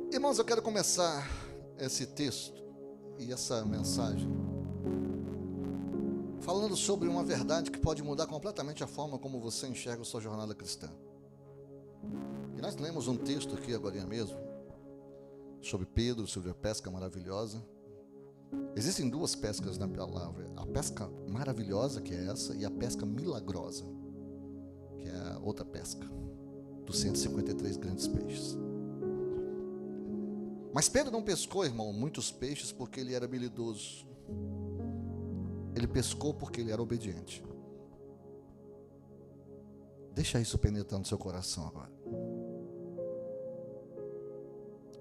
Irmãos, eu quero começar esse texto e essa mensagem falando sobre uma verdade que pode mudar completamente a forma como você enxerga a sua jornada cristã. E nós lemos um texto aqui agora mesmo sobre Pedro, sobre a pesca maravilhosa. Existem duas pescas na palavra: a pesca maravilhosa, que é essa, e a pesca milagrosa, que é a outra pesca dos 153 grandes peixes. Mas Pedro não pescou, irmão, muitos peixes porque ele era habilidoso. Ele pescou porque ele era obediente. Deixa isso penetrar no seu coração agora.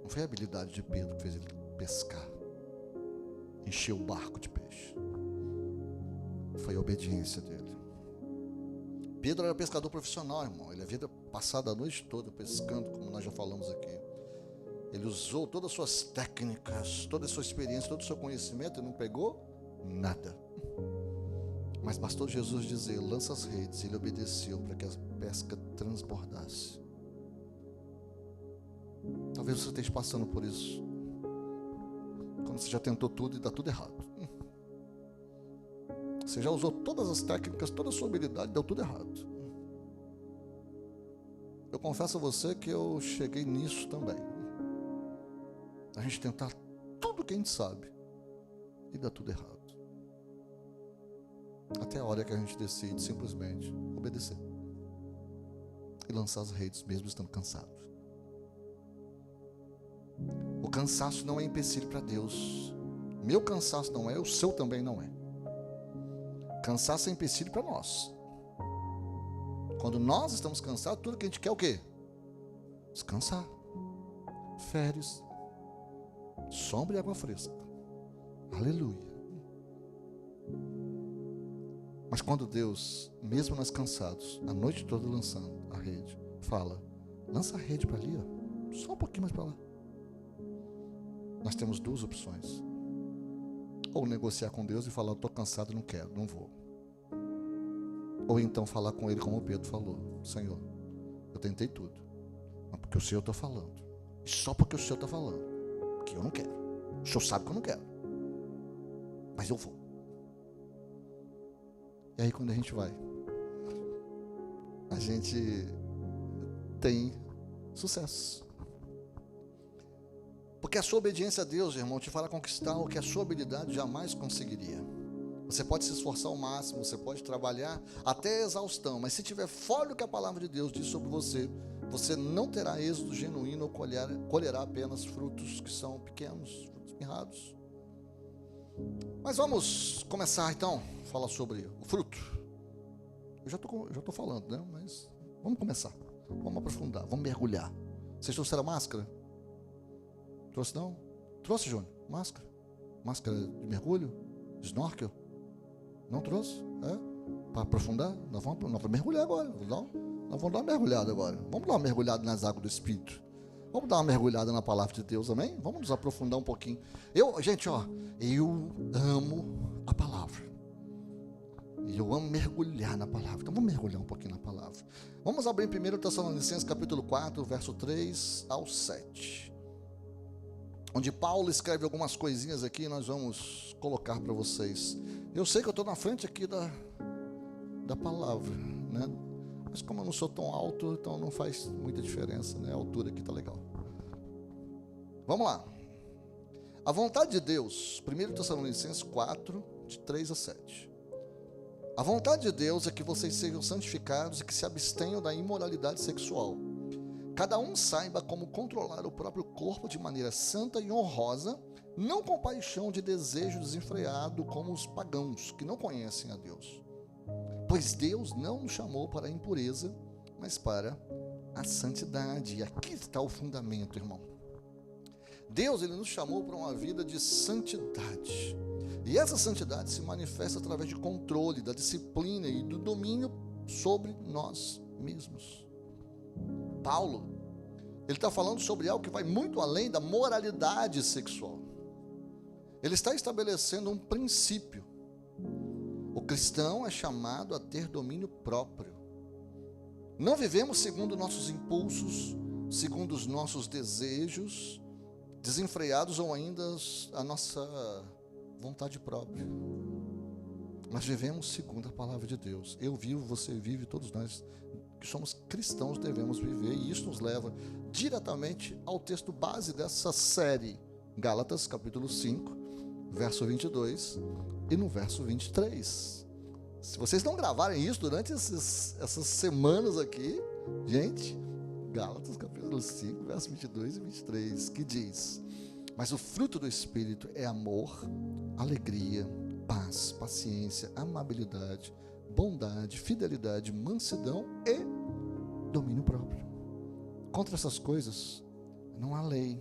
Não foi a habilidade de Pedro que fez ele pescar, encher o barco de peixe. Foi a obediência dele. Pedro era pescador profissional, irmão. Ele havia passado a noite toda pescando, como nós já falamos aqui. Ele usou todas as suas técnicas, toda a sua experiência, todo o seu conhecimento e não pegou nada. Mas bastou Jesus dizer: lança as redes, e ele obedeceu para que a pesca transbordasse. Talvez você esteja passando por isso, quando você já tentou tudo e dá tudo errado. Você já usou todas as técnicas, toda a sua habilidade, deu tudo errado. Eu confesso a você que eu cheguei nisso também. A gente tentar tudo que a gente sabe e dá tudo errado. Até a hora que a gente decide simplesmente obedecer e lançar as redes mesmo estando cansado. O cansaço não é empecilho para Deus. Meu cansaço não é, o seu também não é. Cansaço é empecilho para nós. Quando nós estamos cansados, tudo que a gente quer é o quê? Descansar. Férias. Sombra e água fresca. Aleluia. Mas quando Deus, mesmo nós cansados, a noite toda lançando a rede, fala: lança a rede para ali, ó, só um pouquinho mais para lá. Nós temos duas opções: ou negociar com Deus e falar: estou cansado, não quero, não vou. Ou então falar com Ele como Pedro falou: Senhor, eu tentei tudo, mas porque o Senhor está falando, e só porque o Senhor está falando, que eu não quero. O Senhor sabe que eu não quero, mas eu vou. E aí quando a gente vai, a gente tem sucesso. Porque a sua obediência a Deus, irmão, te fará conquistar o que a sua habilidade jamais conseguiria. Você pode se esforçar ao máximo, você pode trabalhar até a exaustão, mas se tiver fora do que a palavra de Deus diz sobre você, você não terá êxito genuíno ou colherá apenas frutos que são pequenos, frutos mirrados. Mas vamos começar então a falar sobre o fruto. Eu já estou falando, né? Mas vamos começar, vamos aprofundar, vamos mergulhar. Vocês trouxeram máscara? Trouxe não? Trouxe, Júnior? Máscara? Máscara de mergulho? De snorkel? Não trouxe? Para aprofundar? Nós vamos mergulhar agora. Nós vamos dar uma mergulhada agora. Vamos dar uma mergulhada nas águas do Espírito. Vamos dar uma mergulhada na palavra de Deus, amém? Vamos nos aprofundar um pouquinho. Gente, eu amo a palavra. E eu amo mergulhar na palavra. Então vamos mergulhar um pouquinho na palavra. Vamos abrir em 1 Tessalonicenses capítulo 4, verso 3 ao 7. Onde Paulo escreve algumas coisinhas aqui e nós vamos colocar para vocês. Eu sei que eu estou na frente aqui da palavra, né? Mas como eu não sou tão alto, então não faz muita diferença, né? A altura aqui está legal. Vamos lá. A vontade de Deus, 1 Tessalonicenses 4, de 3 a 7. A vontade de Deus é que vocês sejam santificados e que se abstenham da imoralidade sexual. Cada um saiba como controlar o próprio corpo de maneira santa e honrosa, não com paixão de desejo desenfreado como os pagãos, que não conhecem a Deus. Pois Deus não nos chamou para a impureza, mas para a santidade. E aqui está o fundamento, irmão. Deus, Ele nos chamou para uma vida de santidade. E essa santidade se manifesta através de controle, da disciplina e do domínio sobre nós mesmos. Paulo, ele está falando sobre algo que vai muito além da moralidade sexual. Ele está estabelecendo um princípio. O cristão é chamado a ter domínio próprio. Não vivemos segundo nossos impulsos, segundo os nossos desejos, desenfreados ou ainda a nossa vontade própria. Nós vivemos segundo a palavra de Deus. Eu vivo, você vive, todos nós que somos cristãos devemos viver, e isso nos leva diretamente ao texto base dessa série, Gálatas capítulo 5, verso 22 e no verso 23. Se vocês não gravarem isso durante essas semanas aqui, gente, Gálatas capítulo 5, verso 22 e 23, que diz: mas o fruto do Espírito é amor, alegria, paz, paciência, amabilidade, bondade, fidelidade, mansidão e domínio próprio. Contra essas coisas não há lei.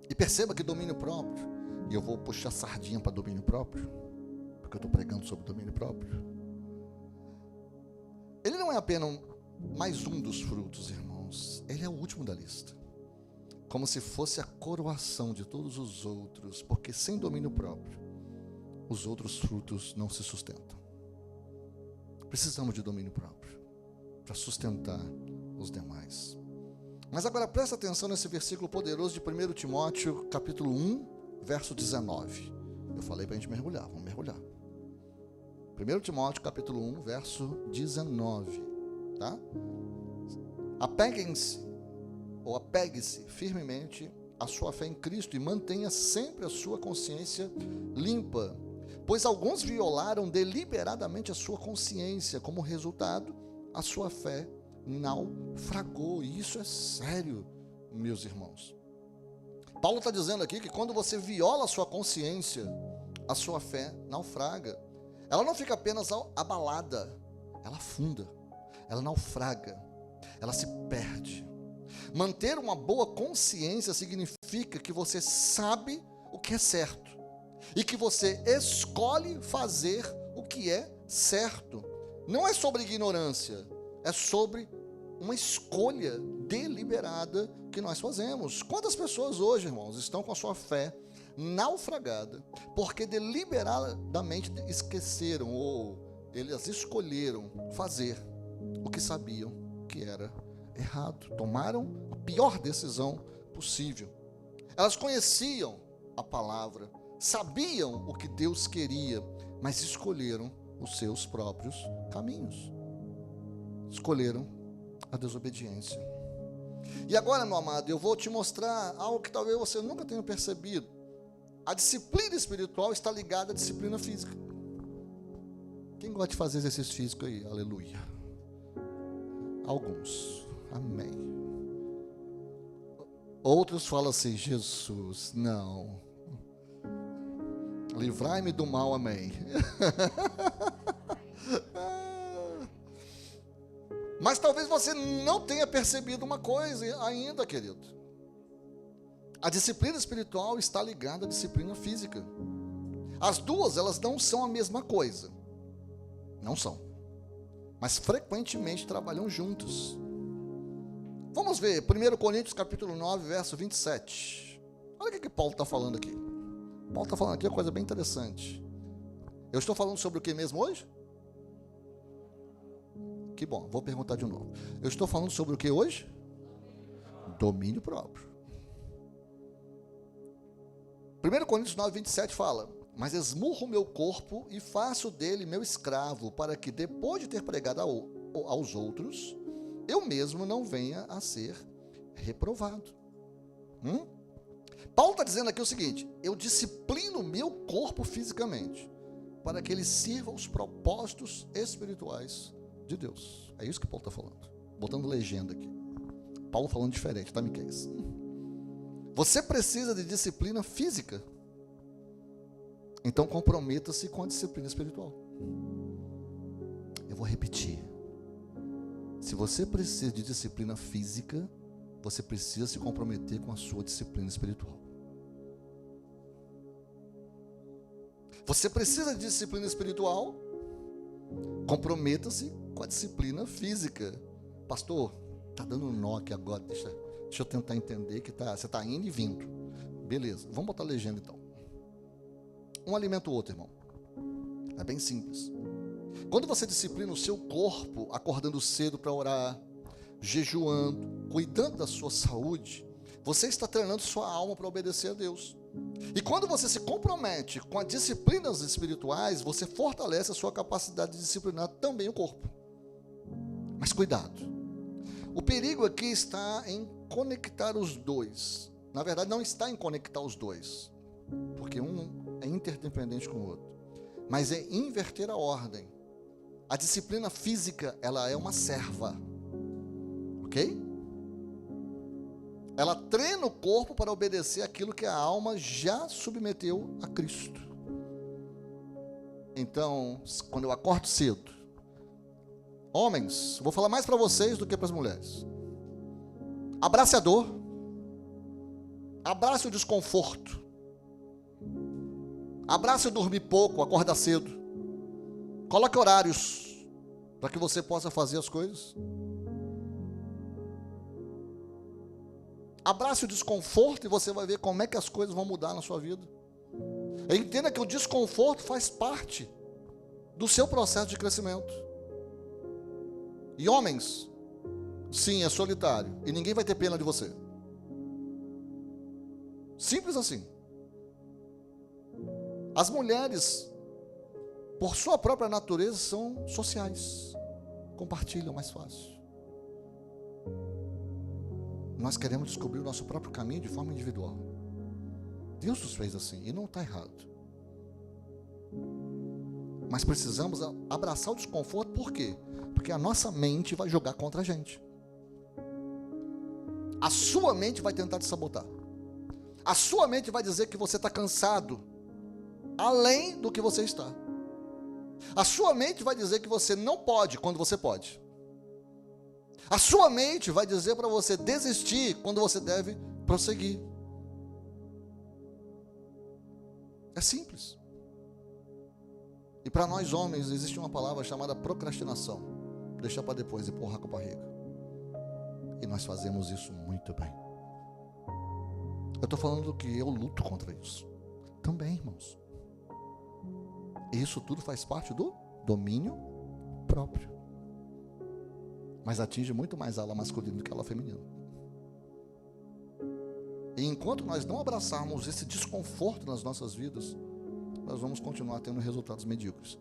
E perceba que domínio próprio, e eu vou puxar sardinha para domínio próprio, porque eu estou pregando sobre domínio próprio, ele não é apenas mais um dos frutos, irmãos, ele é o último da lista, como se fosse a coroação de todos os outros, porque sem domínio próprio os outros frutos não se sustentam. Precisamos de domínio próprio para sustentar os demais. Mas agora presta atenção nesse versículo poderoso de 1 Timóteo, capítulo 1, verso 19. Eu falei para a gente mergulhar, vamos mergulhar. 1 Timóteo, capítulo 1, verso 19. Tá? Apegue-se firmemente à sua fé em Cristo e mantenha sempre a sua consciência limpa, pois alguns violaram deliberadamente a sua consciência, como resultado, a sua fé naufragou. E isso é sério, meus irmãos. Paulo está dizendo aqui que quando você viola a sua consciência, a sua fé naufraga. Ela não fica apenas abalada, ela afunda, ela naufraga, ela se perde. Manter uma boa consciência significa que você sabe o que é certo e que você escolhe fazer o que é certo. Não é sobre ignorância, é sobre uma escolha deliberada que nós fazemos. Quantas pessoas hoje, irmãos, estão com a sua fé naufragada porque deliberadamente esqueceram ou eles escolheram fazer o que sabiam que era errado, tomaram a pior decisão possível. Elas conheciam a palavra, sabiam o que Deus queria, mas escolheram os seus próprios caminhos, escolheram a desobediência. E agora, meu amado, eu vou te mostrar algo que talvez você nunca tenha percebido. A disciplina espiritual está ligada à disciplina física. Quem gosta de fazer exercício físico aí? Aleluia. Alguns. Amém. Outros falam assim: Jesus, não. Livrai-me do mal, amém. Mas talvez você não tenha percebido uma coisa ainda, querido. A disciplina espiritual está ligada à disciplina física. As duas, elas não são a mesma coisa. Não são. Mas frequentemente trabalham juntos. Vamos ver 1 Coríntios capítulo 9, verso 27. Olha o que Paulo está falando aqui. Paulo está falando aqui uma coisa bem interessante. Eu estou falando sobre o que mesmo hoje? Que bom, vou perguntar de novo. Eu estou falando sobre o que hoje? Domínio próprio. 1 Coríntios 9, 27 fala: mas esmurro o meu corpo e faço dele meu escravo, para que depois de ter pregado aos outros, eu mesmo não venha a ser reprovado. Paulo está dizendo aqui o seguinte: eu disciplino o meu corpo fisicamente, para que ele sirva os propósitos espirituais de Deus. É isso que Paulo está falando. Botando legenda aqui. Paulo falando diferente, tá, Miquel? Você precisa de disciplina física. Então comprometa-se com a disciplina espiritual. Eu vou repetir. Se você precisa de disciplina física, você precisa se comprometer com a sua disciplina espiritual. Você precisa de disciplina espiritual, comprometa-se com a disciplina física. Pastor, está dando um nó aqui agora, deixa eu tentar entender que você está indo e vindo. Beleza, vamos botar a legenda então. Um alimenta o outro, irmão. É bem simples. Quando você disciplina o seu corpo, acordando cedo para orar, jejuando, cuidando da sua saúde, você está treinando sua alma para obedecer a Deus. E quando você se compromete com as disciplinas espirituais, você fortalece a sua capacidade de disciplinar também o corpo. Mas cuidado. O perigo aqui está em conectar os dois. Na verdade, não está em conectar os dois, porque um é interdependente com o outro. Mas é inverter a ordem. A disciplina física, ela é uma serva. Ok? Ela treina o corpo para obedecer aquilo que a alma já submeteu a Cristo. Então, quando eu acordo cedo, homens, vou falar mais para vocês do que para as mulheres. Abrace a dor. Abrace o desconforto. Abrace o dormir pouco, acordar cedo. Coloque horários para que você possa fazer as coisas. Abrace o desconforto e você vai ver como é que as coisas vão mudar na sua vida. E entenda que o desconforto faz parte do seu processo de crescimento. E homens, sim, é solitário. E ninguém vai ter pena de você. Simples assim. As mulheres, por sua própria natureza, são sociais. Compartilham mais fácil. Nós queremos descobrir o nosso próprio caminho de forma individual. Deus nos fez assim, e não está errado. Mas precisamos abraçar o desconforto, por quê? Porque a nossa mente vai jogar contra a gente. A sua mente vai tentar te sabotar. A sua mente vai dizer que você está cansado, além do que você está. A sua mente vai dizer que você não pode, quando você pode. A sua mente vai dizer para você desistir quando você deve prosseguir. É simples. E para nós homens existe uma palavra chamada procrastinação. Deixar para depois, empurrar com a barriga. E nós fazemos isso muito bem. Eu estou falando que eu luto contra isso. Também, irmãos. Isso tudo faz parte do domínio próprio. Mas atinge muito mais a ala masculina do que a ala feminina. E enquanto nós não abraçarmos esse desconforto nas nossas vidas, nós vamos continuar tendo resultados medíocres.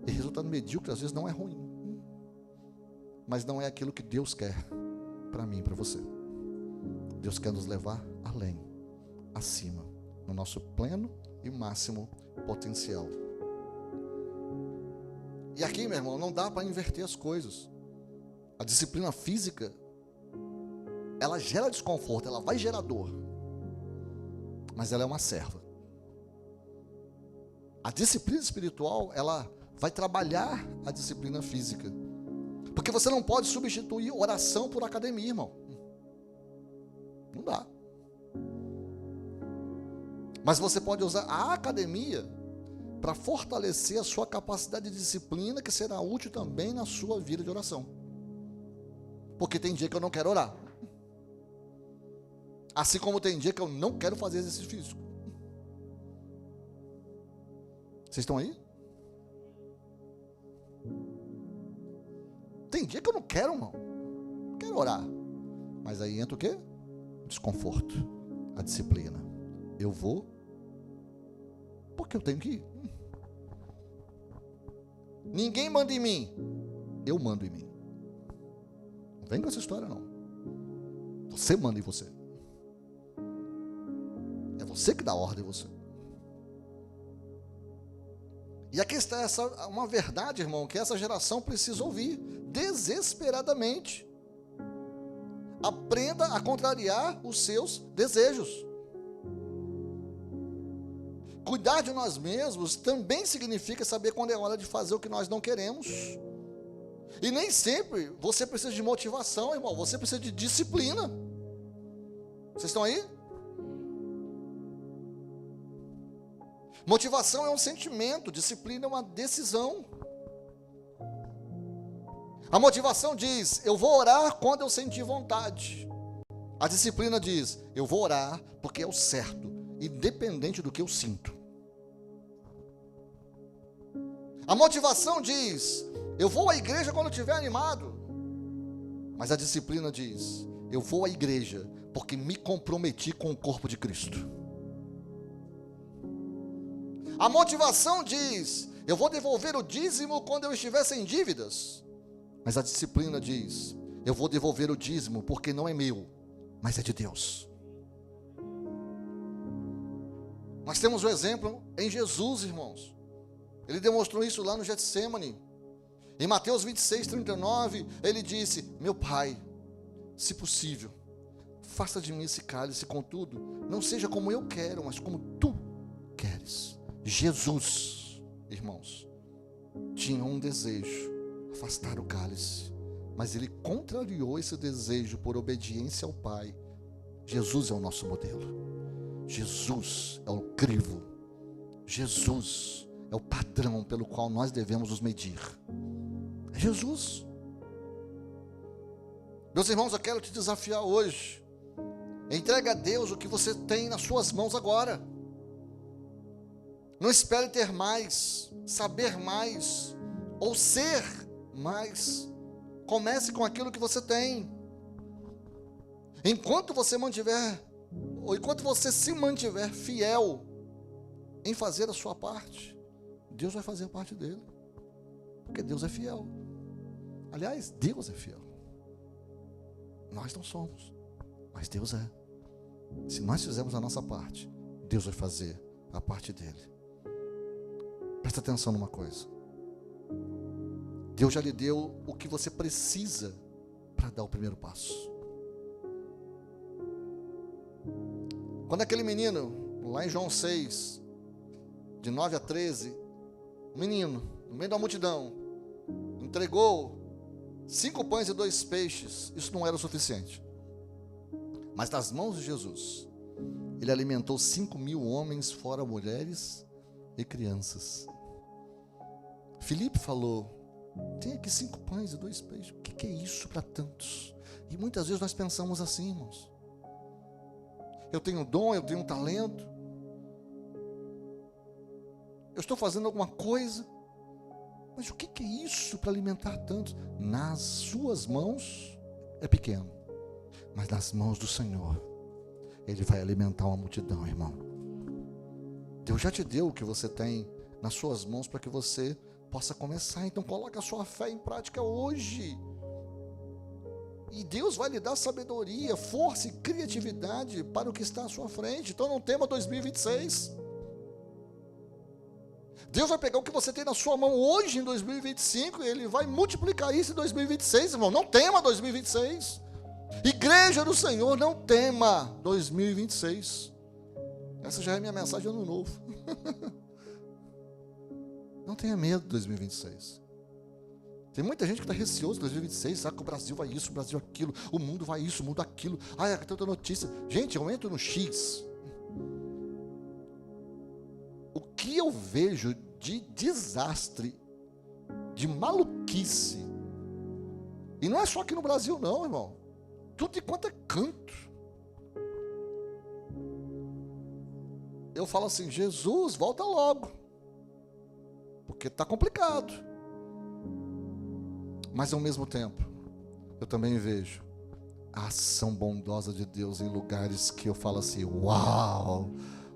E resultado medíocre às vezes não é ruim, mas não é aquilo que Deus quer para mim e para você. Deus quer nos levar além, acima, no nosso pleno e máximo potencial. E aqui, meu irmão, não dá para inverter as coisas. A disciplina física, ela gera desconforto, ela vai gerar dor, mas ela é uma serva. A disciplina espiritual, ela vai trabalhar a disciplina física, porque você não pode substituir oração por academia, irmão. Não dá. Mas você pode usar a academia para fortalecer a sua capacidade de disciplina, que será útil também na sua vida de oração. Porque tem dia que eu não quero orar. Assim como tem dia que eu não quero fazer exercício físico. Vocês estão aí? Tem dia que eu não quero, irmão. Não quero orar. Mas aí entra o quê? O desconforto. A disciplina. Eu vou porque eu tenho que ir. Ninguém manda em mim. Eu mando em mim. Não vem com essa história, não. Você manda em você. É você que dá ordem em você. E aqui está uma verdade, irmão, que essa geração precisa ouvir desesperadamente. Aprenda a contrariar os seus desejos. Cuidar de nós mesmos também significa saber quando é hora de fazer o que nós não queremos. E nem sempre você precisa de motivação, irmão. Você precisa de disciplina. Vocês estão aí? Motivação é um sentimento, disciplina é uma decisão. A motivação diz, eu vou orar quando eu sentir vontade. A disciplina diz, eu vou orar porque é o certo, independente do que eu sinto. A motivação diz, eu vou à igreja quando eu estiver animado. Mas a disciplina diz, Eu vou à igreja porque me comprometi com o corpo de Cristo. A motivação diz: eu vou devolver o dízimo quando eu estiver sem dívidas. Mas a disciplina diz: eu vou devolver o dízimo porque não é meu, mas é de Deus. Nós temos um exemplo em Jesus, irmãos. Ele demonstrou isso lá no Getsêmani. Em Mateus 26, 39, ele disse: meu Pai, se possível, faça de mim esse cálice, contudo, não seja como eu quero, mas como tu queres. Jesus, irmãos, tinha um desejo: afastar o cálice, mas ele contrariou esse desejo por obediência ao Pai. Jesus é o nosso modelo. Jesus é o crivo. Jesus é o padrão pelo qual nós devemos nos medir. É Jesus. Meus irmãos, eu quero te desafiar hoje. Entrega a Deus o que você tem nas suas mãos agora. Não espere ter mais, saber mais, ou ser mais. Comece com aquilo que você tem. Enquanto você se mantiver fiel em fazer a sua parte, Deus vai fazer a parte dele. Porque Deus é fiel. Aliás, Deus é fiel. Nós não somos, mas Deus é. Se nós fizermos a nossa parte, Deus vai fazer a parte dele. Presta atenção numa coisa. Deus já lhe deu o que você precisa para dar o primeiro passo. Quando aquele menino, lá em João 6, de 9 a 13, um menino, no meio da multidão, entregou 5 pães e 2 peixes, isso não era o suficiente. Mas nas mãos de Jesus, ele alimentou 5.000 homens, fora mulheres e crianças. Filipe falou: tem aqui 5 pães e 2 peixes, o que é isso para tantos? E muitas vezes nós pensamos assim, irmãos: eu tenho dom, eu tenho talento, eu estou fazendo alguma coisa, mas o que é isso para alimentar tantos? Nas suas mãos é pequeno, mas nas mãos do Senhor Ele vai alimentar uma multidão, irmão. Deus já te deu o que você tem nas suas mãos para que você possa começar. Então coloque a sua fé em prática hoje. E Deus vai lhe dar sabedoria, força e criatividade para o que está à sua frente. Então não tema 2026. Deus vai pegar o que você tem na sua mão hoje em 2025 e Ele vai multiplicar isso em 2026, irmão. Não tema 2026. Igreja do Senhor, não tema 2026. Essa já é minha mensagem de ano novo. Não tenha medo de 2026. Tem muita gente que está receoso em 2026, sabe que o Brasil vai isso, o Brasil aquilo, o mundo vai isso, o mundo aquilo. Ai, tem outra notícia. Gente, eu entro no X. O que eu vejo de desastre, de maluquice, e não é só aqui no Brasil não, irmão. Tudo de quanto é canto. Eu falo assim: Jesus, volta logo, porque está complicado. Mas ao mesmo tempo, eu também vejo a ação bondosa de Deus em lugares que eu falo assim: uau,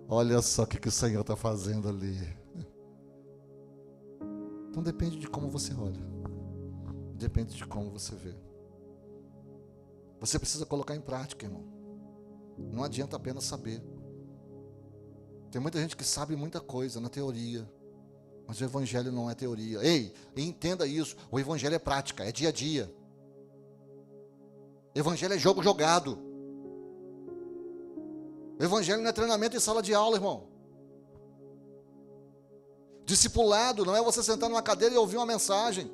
olha só o que o Senhor está fazendo ali. Então depende de como você olha, depende de como você vê. Você precisa colocar em prática, irmão. Não adianta apenas saber. Tem muita gente que sabe muita coisa na teoria, mas o Evangelho não é teoria. Ei, entenda isso. O Evangelho é prática, é dia a dia. Evangelho é jogo jogado. O Evangelho não é treinamento em sala de aula, irmão. Discipulado não é você sentar numa cadeira e ouvir uma mensagem.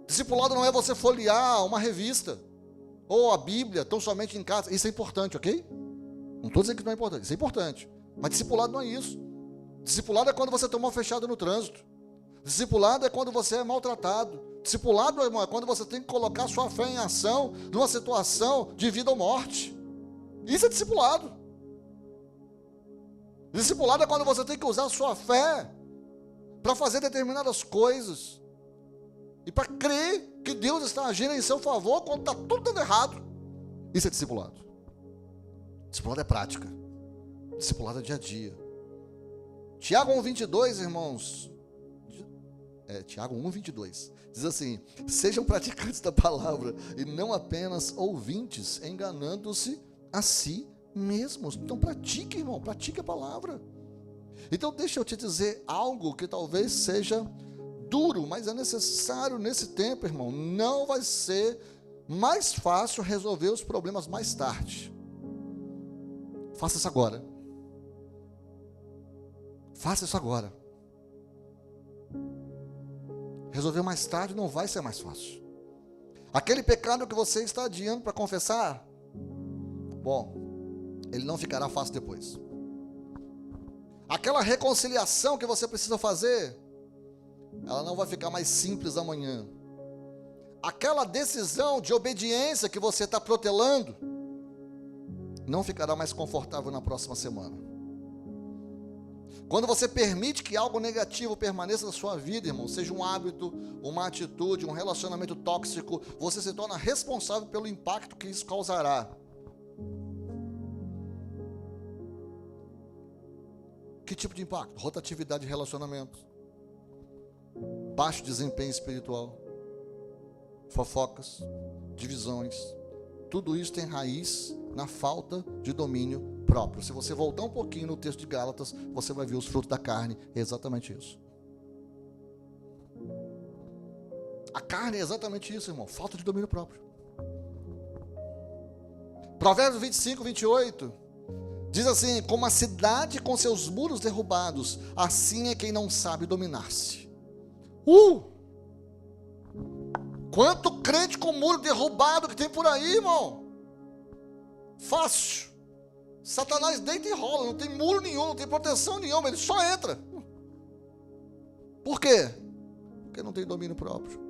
Discipulado não é você folhear uma revista ou a Bíblia tão somente em casa. Isso é importante, ok? Não estou dizendo que não é importante, isso é importante. Mas discipulado não é isso. Discipulado é quando você toma uma fechada no trânsito. Discipulado é quando você é maltratado. Discipulado, irmão, é quando você tem que colocar sua fé em ação numa situação de vida ou morte. Isso é discipulado. Discipulado é quando você tem que usar a sua fé para fazer determinadas coisas. e para crer que Deus está agindo em seu favor quando está tudo dando errado. Isso é discipulado. Discipulado é prática. Discipulado é dia a dia. Tiago 1,22, irmãos. Tiago 1,22. Diz assim: sejam praticantes da palavra e não apenas ouvintes, enganando-se a si mesmos. Então pratique, irmão, pratique a palavra. Então deixa eu te dizer algo que talvez seja duro, mas é necessário nesse tempo, irmão. Não vai ser mais fácil resolver os problemas mais tarde. Faça isso agora. Faça isso agora. Resolver mais tarde não vai ser mais fácil. Aquele pecado que você está adiando para confessar, bom, ele não ficará fácil depois. Aquela reconciliação que você precisa fazer, ela não vai ficar mais simples amanhã. Aquela decisão de obediência que você está protelando, não ficará mais confortável na próxima semana. Quando você permite que algo negativo permaneça na sua vida, irmão, seja um hábito, uma atitude, um relacionamento tóxico, você se torna responsável pelo impacto que isso causará. Que tipo de impacto? Rotatividade de relacionamentos, baixo desempenho espiritual, fofocas, divisões. Tudo isso tem raiz na falta de domínio próprio. Se você voltar um pouquinho no texto de Gálatas, você vai ver os frutos da carne. É exatamente isso. A carne é exatamente isso, irmão. Falta de domínio próprio. Provérbios 25, 28 diz assim: como a cidade com seus muros derrubados, assim é quem não sabe dominar-se. Quanto crente com muro derrubado que tem por aí, irmão. Fácil. Satanás deita e rola, não tem muro nenhum, não tem proteção nenhuma, ele só entra. Por quê? Porque não tem domínio próprio.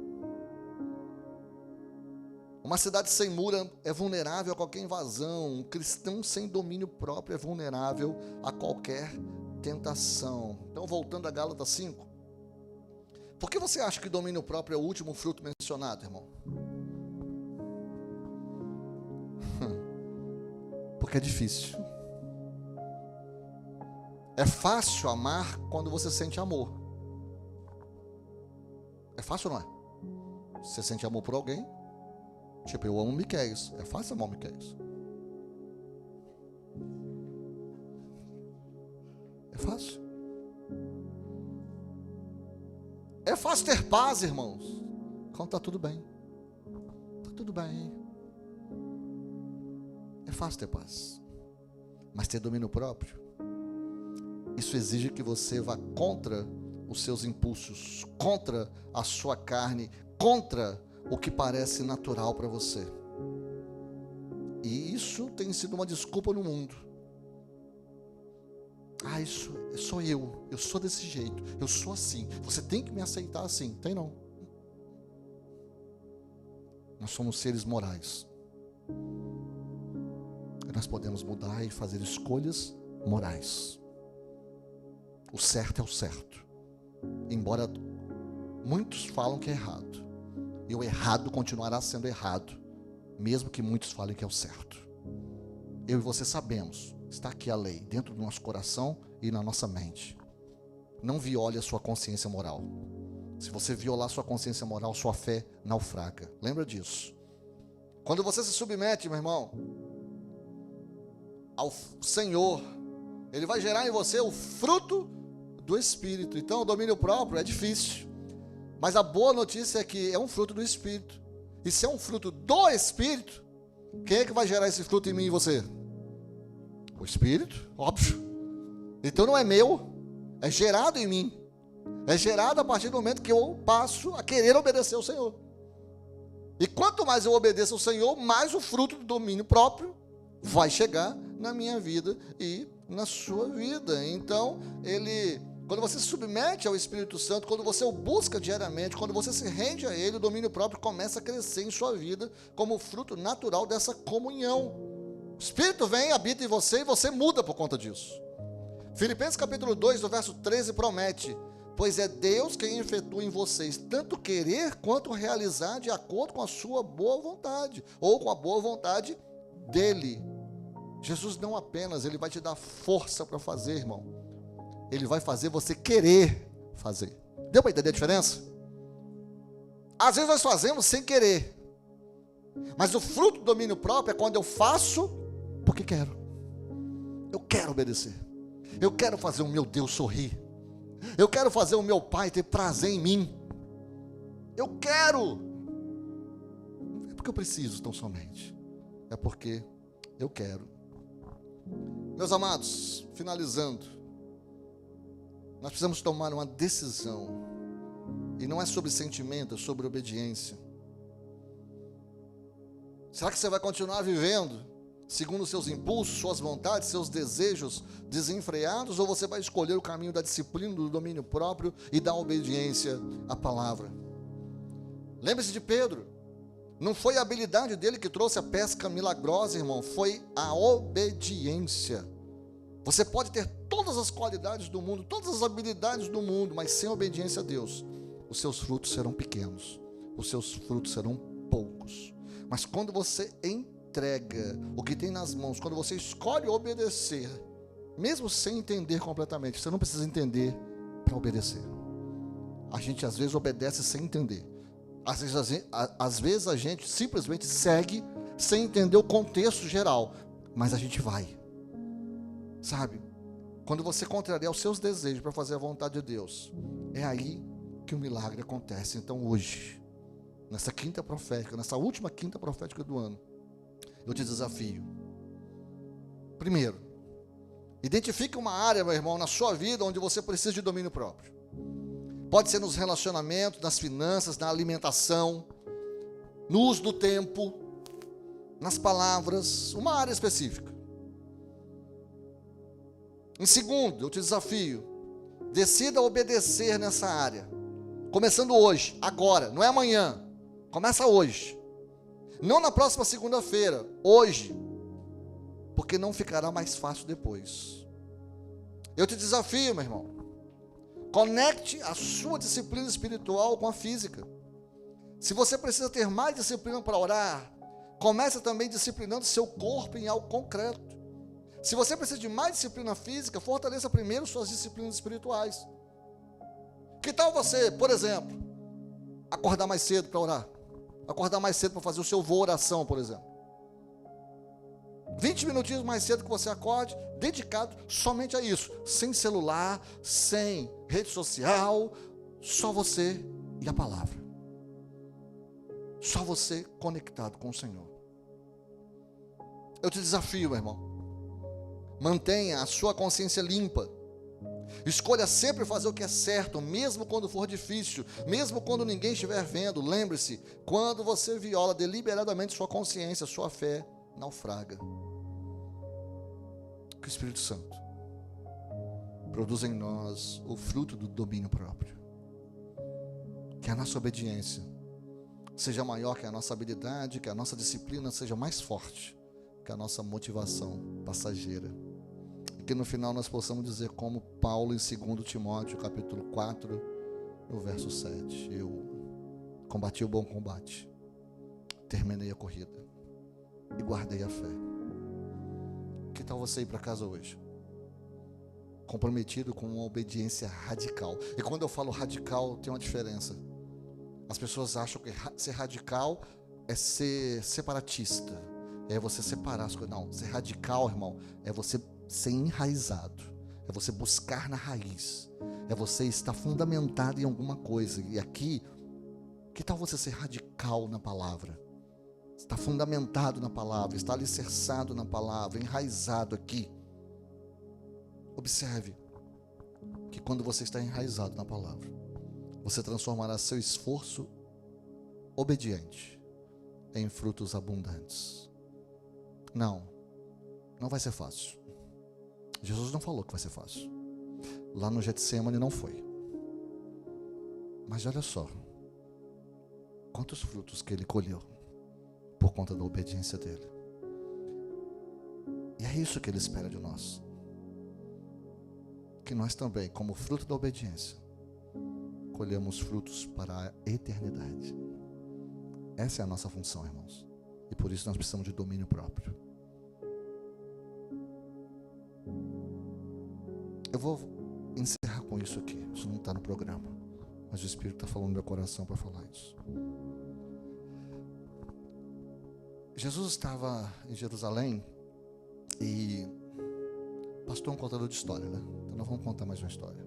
Uma cidade sem muro é vulnerável a qualquer invasão. Um cristão sem domínio próprio é vulnerável a qualquer tentação. Então, voltando a Gálatas 5. Por que você acha que domínio próprio é o último fruto mencionado, irmão? Porque é difícil. É fácil amar quando você sente amor. É fácil ou não é? Você sente amor por alguém? Tipo, eu amo Miqueias. É fácil amar o Miqueias. É fácil. É fácil ter paz, irmãos, quando está tudo bem. Está tudo bem. É fácil ter paz. Mas ter domínio próprio, isso exige que você vá contra os seus impulsos, contra a sua carne, contra o que parece natural para você. E isso tem sido uma desculpa no mundo. Isso sou eu sou desse jeito, eu sou assim, você tem que me aceitar assim. Tem não. Nós somos seres morais. E nós podemos mudar e fazer escolhas morais. O certo é o certo. Embora muitos falam que é errado. E o errado continuará sendo errado, mesmo que muitos falem que é o certo. Eu e você sabemos, está aqui a lei, dentro do nosso coração e na nossa mente. Não viole a sua consciência moral. Se você violar sua consciência moral, sua fé naufraga. Lembra disso. Quando você se submete, meu irmão, ao Senhor, Ele vai gerar em você o fruto do Espírito. Então o domínio próprio é difícil. Mas a boa notícia é que é um fruto do Espírito. E se é um fruto do Espírito, quem é que vai gerar esse fruto em mim e você? O Espírito, óbvio. Então não é meu, é gerado em mim. É gerado a partir do momento que eu passo a querer obedecer ao Senhor. E quanto mais eu obedeço ao Senhor, mais o fruto do domínio próprio vai chegar na minha vida e na sua vida. Então, quando você se submete ao Espírito Santo, quando você o busca diariamente, quando você se rende a Ele, o domínio próprio começa a crescer em sua vida como fruto natural dessa comunhão. O Espírito vem, habita em você e você muda por conta disso. Filipenses capítulo 2, do verso 13, promete: Pois é Deus quem efetua em vocês tanto querer quanto realizar de acordo com a sua boa vontade, ou com a boa vontade dele. Jesus não apenas, ele vai te dar força para fazer, irmão. Ele vai fazer você querer fazer. Deu para entender a diferença? Às vezes nós fazemos sem querer. Mas o fruto do domínio próprio é quando eu faço porque quero. Eu quero obedecer. Eu quero fazer o meu Deus sorrir. Eu quero fazer o meu Pai ter prazer em mim. Eu quero. Não é porque eu preciso tão somente. É porque eu quero. Meus amados, finalizando, nós precisamos tomar uma decisão. E não é sobre sentimento, é sobre obediência. Será que você vai continuar vivendo segundo os seus impulsos, suas vontades, seus desejos desenfreados? Ou você vai escolher o caminho da disciplina, do domínio próprio e da obediência à palavra? Lembre-se de Pedro. Não foi a habilidade dele que trouxe a pesca milagrosa, irmão. Foi a obediência. Você pode ter todas as qualidades do mundo, todas as habilidades do mundo, mas sem obediência a Deus, os seus frutos serão pequenos. Os seus frutos serão poucos. Mas quando você entrega o que tem nas mãos, quando você escolhe obedecer, mesmo sem entender completamente, você não precisa entender para obedecer. A gente às vezes obedece sem entender. Às vezes a gente simplesmente segue sem entender o contexto geral, mas a gente vai. Sabe? Quando você contraria os seus desejos para fazer a vontade de Deus, é aí que o milagre acontece. Então hoje, nessa quinta profética, nessa última quinta profética do ano, eu te desafio. Primeiro, identifique uma área, meu irmão, na sua vida onde você precisa de domínio próprio. Pode ser nos relacionamentos, nas finanças, na alimentação, no uso do tempo, nas palavras, uma área específica. Em segundo, eu te desafio, decida obedecer nessa área, começando hoje, agora, não é amanhã, começa hoje. Não na próxima segunda-feira, hoje, porque não ficará mais fácil depois. Eu te desafio, meu irmão, conecte a sua disciplina espiritual com a física. Se você precisa ter mais disciplina para orar, comece também disciplinando seu corpo em algo concreto. Se você precisa de mais disciplina física, fortaleça primeiro suas disciplinas espirituais. Que tal você, por exemplo, acordar mais cedo para orar? Acordar mais cedo para fazer o seu voo oração, por exemplo. 20 minutinhos mais cedo que você acorde, dedicado somente a isso. Sem celular, sem rede social, só você e a palavra. Só você conectado com o Senhor. Eu te desafio, meu irmão. Mantenha a sua consciência limpa. Escolha sempre fazer o que é certo, mesmo quando for difícil, mesmo quando ninguém estiver vendo. Lembre-se, quando você viola deliberadamente sua consciência, sua fé naufraga. Que o Espírito Santo produza em nós o fruto do domínio próprio. Que a nossa obediência seja maior que a nossa habilidade, que a nossa disciplina seja mais forte que a nossa motivação passageira. E que no final nós possamos dizer como Paulo em 2 Timóteo, capítulo 4, no verso 7. Eu combati o bom combate, terminei a corrida e guardei a fé. Que tal você ir para casa hoje? Comprometido com uma obediência radical. E quando eu falo radical, tem uma diferença. As pessoas acham que ser radical é ser separatista. É você separar as coisas. Não, ser radical, irmão, é você ser enraizado. É você buscar na raiz. É você estar fundamentado em alguma coisa. E aqui, que tal você ser radical na palavra? Está fundamentado na palavra, está alicerçado na palavra, enraizado aqui. Observe que quando você está enraizado na palavra, você transformará seu esforço obediente em frutos abundantes. Não vai ser fácil. Jesus não falou que vai ser fácil. Lá no Getsemane não foi. Mas olha só, quantos frutos que ele colheu por conta da obediência dele. E é isso que ele espera de nós. Que nós também, como fruto da obediência, colhamos frutos para a eternidade. Essa é a nossa função, irmãos. E por isso nós precisamos de domínio próprio. Eu vou encerrar com isso aqui. Isso não está no programa, mas o Espírito está falando no meu coração para falar isso. Jesus estava em Jerusalém e pastor é um contador de história, né? Então nós vamos contar mais uma história.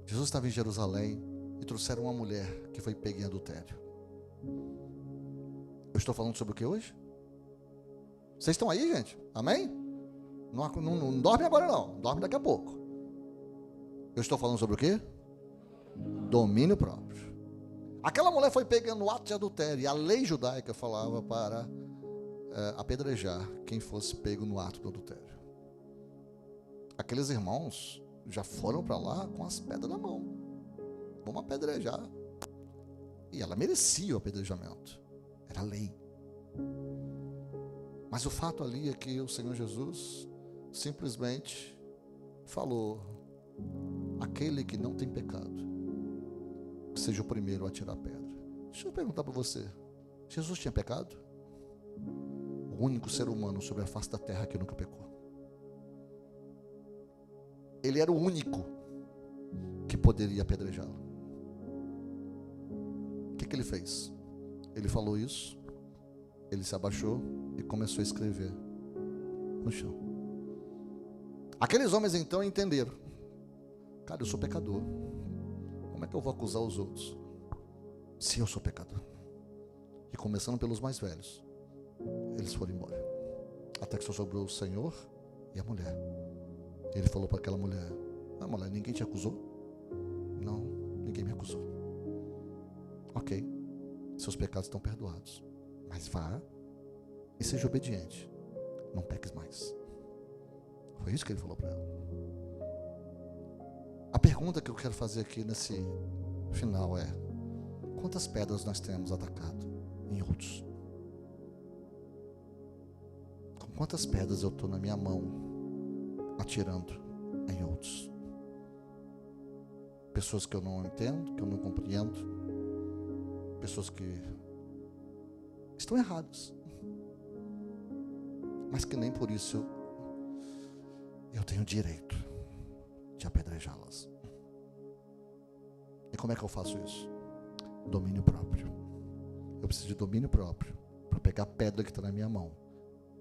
Jesus estava em Jerusalém e trouxeram uma mulher que foi pega em adultério. Eu estou falando sobre o que hoje? Vocês estão aí, gente? Amém? Não dorme agora não, dorme daqui a pouco. Eu estou falando sobre o quê? Domínio próprio. Aquela mulher foi pega no ato de adultério, e a lei judaica falava para apedrejar quem fosse pego no ato do adultério. Aqueles irmãos já foram para lá com as pedras na mão. Vamos apedrejar. E ela merecia o apedrejamento. Era lei. Mas o fato ali é que o Senhor Jesus simplesmente falou: aquele que não tem pecado, que seja o primeiro a tirar a pedra. Deixa eu perguntar para você: Jesus tinha pecado? O único ser humano sobre a face da terra que nunca pecou. Ele era o único que poderia apedrejá-lo. O que ele fez? Ele falou isso, ele se abaixou e começou a escrever no chão. Aqueles homens então entenderam: cara, eu sou pecador. Como é que eu vou acusar os outros se eu sou pecador? E começando pelos mais velhos, eles foram embora, até que só sobrou o Senhor e a mulher. Ele falou para aquela mulher: ah, mulher, ninguém te acusou? Não, ninguém me acusou. Ok, seus pecados estão perdoados, mas vá e seja obediente, não peques mais. Foi isso que ele falou para ela. A pergunta que eu quero fazer aqui nesse final é: quantas pedras nós temos atacado em outros? Com quantas pedras eu estou na minha mão atirando em outros? Pessoas que eu não entendo, que eu não compreendo, pessoas que estão erradas, mas que nem por isso eu tenho direito de apedrejá-las. E como é que eu faço isso? Domínio próprio. Eu preciso de domínio próprio para pegar a pedra que está na minha mão,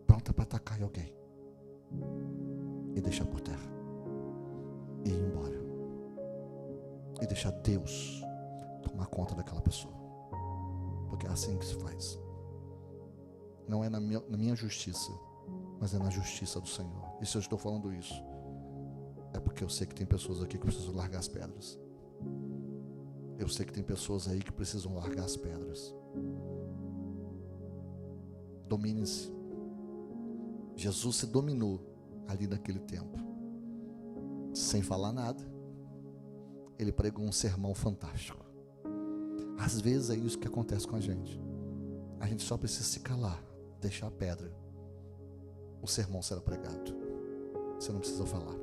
pronta para atacar em alguém, e deixar por terra, e ir embora, e deixar Deus tomar conta daquela pessoa, porque é assim que se faz. Não é na minha justiça, mas é na justiça do Senhor. E se eu estou falando isso, é porque eu sei que tem pessoas aqui que precisam largar as pedras. Eu sei que tem pessoas aí que precisam largar as pedras. Domine-se. Jesus se dominou ali naquele tempo, sem falar nada. Ele pregou um sermão fantástico. Às vezes é isso que acontece com a gente. A gente só precisa se calar, deixar a pedra. O sermão será pregado. Você não precisa falar.